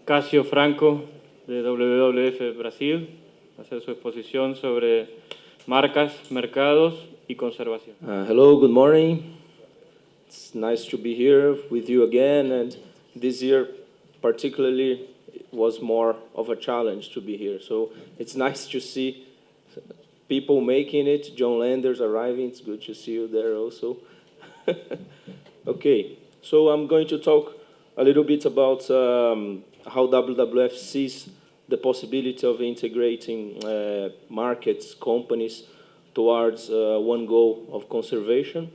Cassio Franco, de WWF Brasil, hacer su exposición sobre marcas, mercados y conservación. Hello, good morning. It's nice to be here with you again, and this year particularly was more of a challenge to be here. So it's nice to see people making it. John Landers arriving. It's good to see you there also. Okay, so I'm going to talk a little bit about how WWF sees the possibility of integrating markets, companies towards one goal of conservation.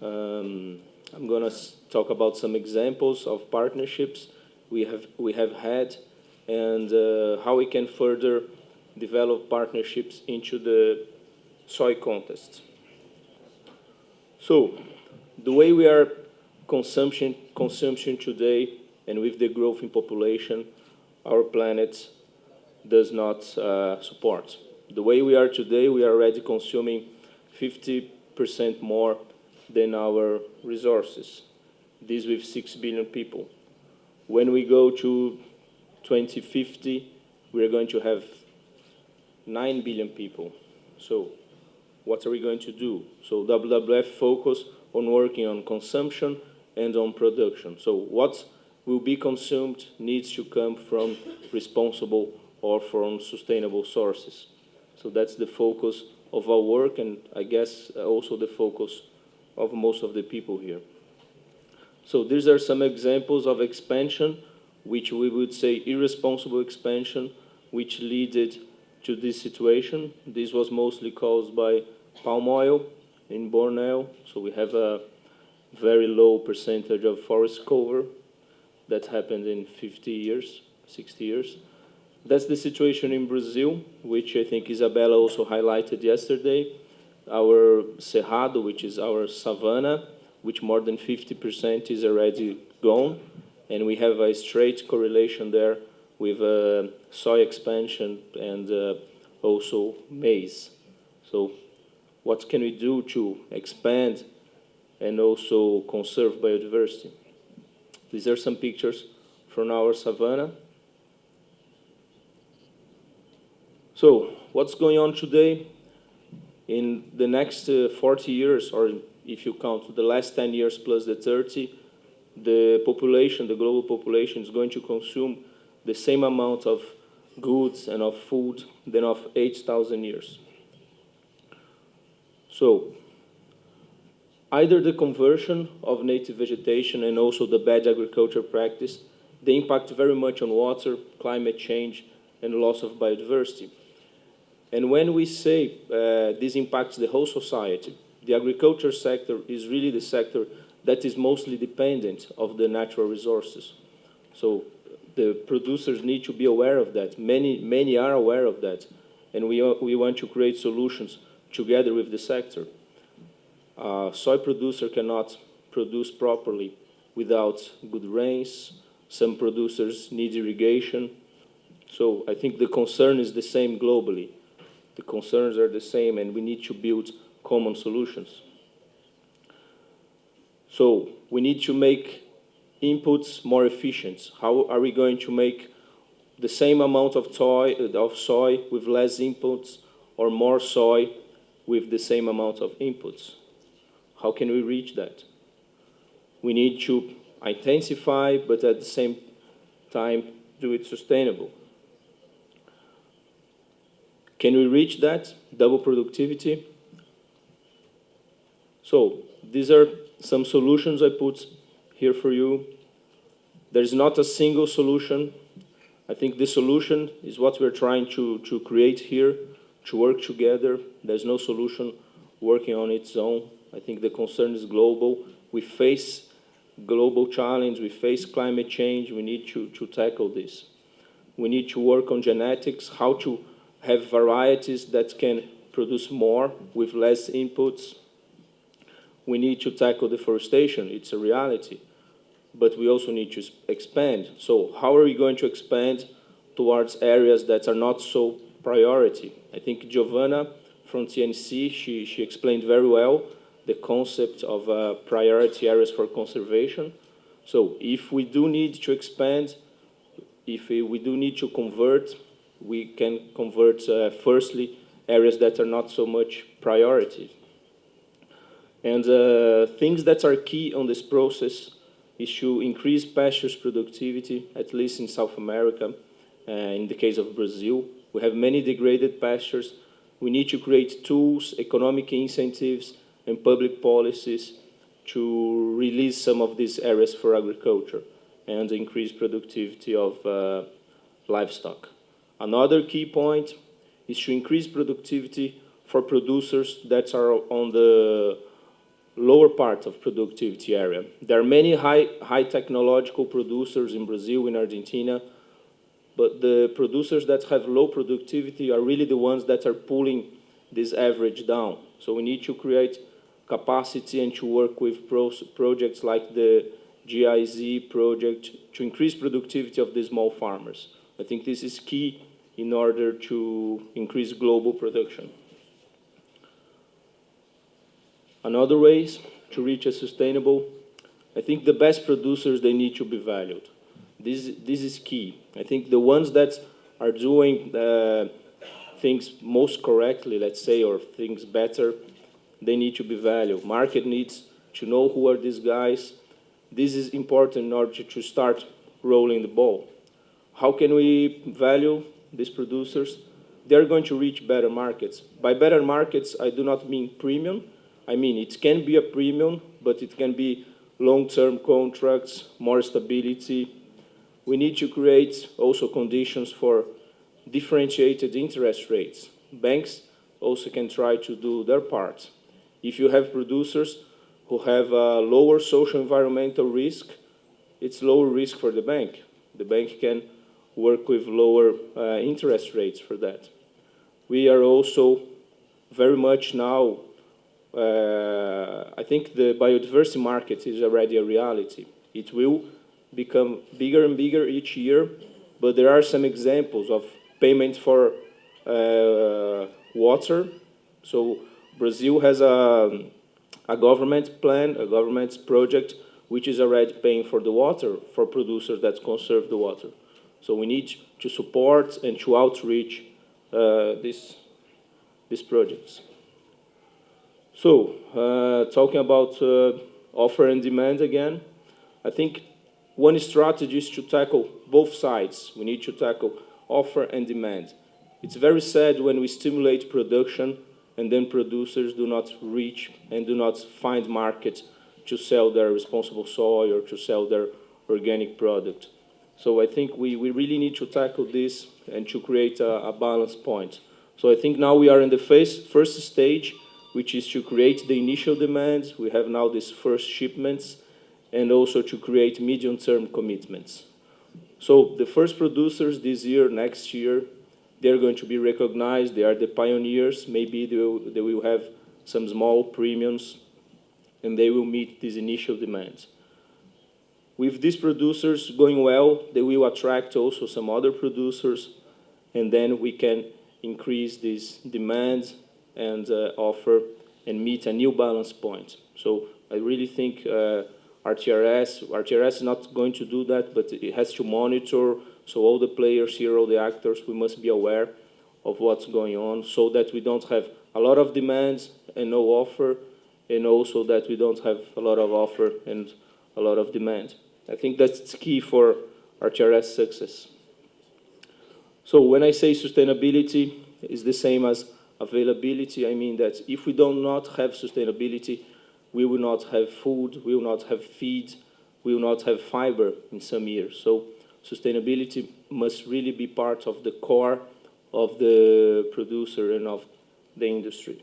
I'm going to talk about some examples of partnerships we have had, and how we can further develop partnerships into the soy contest. So, the way we are consumption today, and with the growth in population, our planet does not support. The way we are today, we are already consuming 50% more than our resources. This with 6 billion people. When we go to 2050, we are going to have 9 billion people. So what are we going to do? So WWF focus on working on consumption and on production. So what will be consumed needs to come from responsible or from sustainable sources. So that's the focus of our work, and I guess also the focus of most of the people here. So these are some examples of expansion, which we would say irresponsible expansion, which led to this situation. This was mostly caused by palm oil in Borneo. So we have a very low percentage of forest cover. That happened in 50 years, 60 years. That's the situation in Brazil, which I think Isabella also highlighted yesterday. Our Cerrado, which is our savanna, which more than 50% is already gone. And we have a straight correlation there with soy expansion and also maize. So what can we do to expand and also conserve biodiversity? These are some pictures from our savanna. So what's going on today? In the next 40 years, or if you count the last 10 years plus the 30, the population, the global population, is going to consume the same amount of goods and of food than of 8,000 years. So either the conversion of native vegetation and also the bad agriculture practice, they impact very much on water, climate change, and loss of biodiversity. And when we say this impacts the whole society, the agriculture sector is really the sector that is mostly dependent of the natural resources. So the producers need to be aware of that. Many are aware of that. And we want to create solutions together with the sector. Soy producer cannot produce properly without good rains. Some producers need irrigation. So I think the concern is the same globally. The concerns are the same, and we need to build common solutions. So we need to make inputs more efficient. How are we going to make the same amount of soy with less inputs, or more soy with the same amount of inputs? How can we reach that? We need to intensify, but at the same time do it sustainable. Can we reach that? Double productivity? So these are some solutions I put here for you. There's not a single solution. I think the solution is what we're trying to create here, to work together. There's no solution working on its own. I think the concern is global. We face global challenge. We face climate change. We need to tackle this. We need to work on genetics, how to have varieties that can produce more with less inputs. We need to tackle deforestation. It's a reality. But we also need to expand. So how are we going to expand towards areas that are not so priority? I think Giovanna from TNC, she explained very well the concept of priority areas for conservation. So if we do need to expand, if we do need to convert, we can convert firstly areas that are not so much priority. And things that are key on this process is to increase pastures productivity, at least in South America. In the case of Brazil, we have many degraded pastures. We need to create tools, economic incentives, and public policies to release some of these areas for agriculture and increase productivity of livestock. Another key point is to increase productivity for producers that are on the lower part of productivity area. There are many high technological producers in Brazil, in Argentina, but the producers that have low productivity are really the ones that are pulling this average down. So we need to create capacity and to work with projects like the GIZ project to increase productivity of the small farmers. I think this is key in order to increase global production. Another ways to reach a sustainable, I think the best producers, they need to be valued. This is key. I think the ones that are doing things most correctly, let's say, or things better, they need to be valued. Market needs to know who are these guys. This is important in order to start rolling the ball. How can we value these producers? They're going to reach better markets. By better markets, I do not mean premium. I mean, it can be a premium, but it can be long-term contracts, more stability. We need to create also conditions for differentiated interest rates. Banks also can try to do their part. If you have producers who have a lower social environmental risk, it's lower risk for the bank. The bank can work with lower interest rates for that. We are also very much now, I think the biodiversity market is already a reality. It will become bigger and bigger each year, but there are some examples of payment for water. So Brazil has a government plan, a government project, which is already paying for the water for producers that conserve the water. So we need to support and to outreach these projects. So talking about offer and demand again, I think one strategy is to tackle both sides. We need to tackle offer and demand. It's very sad when we stimulate production and then producers do not reach and do not find markets to sell their responsible soy or to sell their organic product. So I think we really need to tackle this and to create a balance point. So I think now we are in the first stage, which is to create the initial demands. We have now these first shipments, and also to create medium-term commitments. So the first producers this year, next year, they're going to be recognized. They are the pioneers. Maybe they will have some small premiums, and they will meet these initial demands. With these producers going well, they will attract also some other producers, and then we can increase these demands and offer and meet a new balance point. So I really think RTRS is not going to do that, but it has to monitor. So all the players here, all the actors, we must be aware of what's going on so that we don't have a lot of demands and no offer, and also that we don't have a lot of offer and a lot of demand. I think that's key for RTRS success. So when I say sustainability is the same as availability, I mean that if we do not have sustainability, we will not have food, we will not have feed, we will not have fiber in some years. So sustainability must really be part of the core of the producer and of the industry.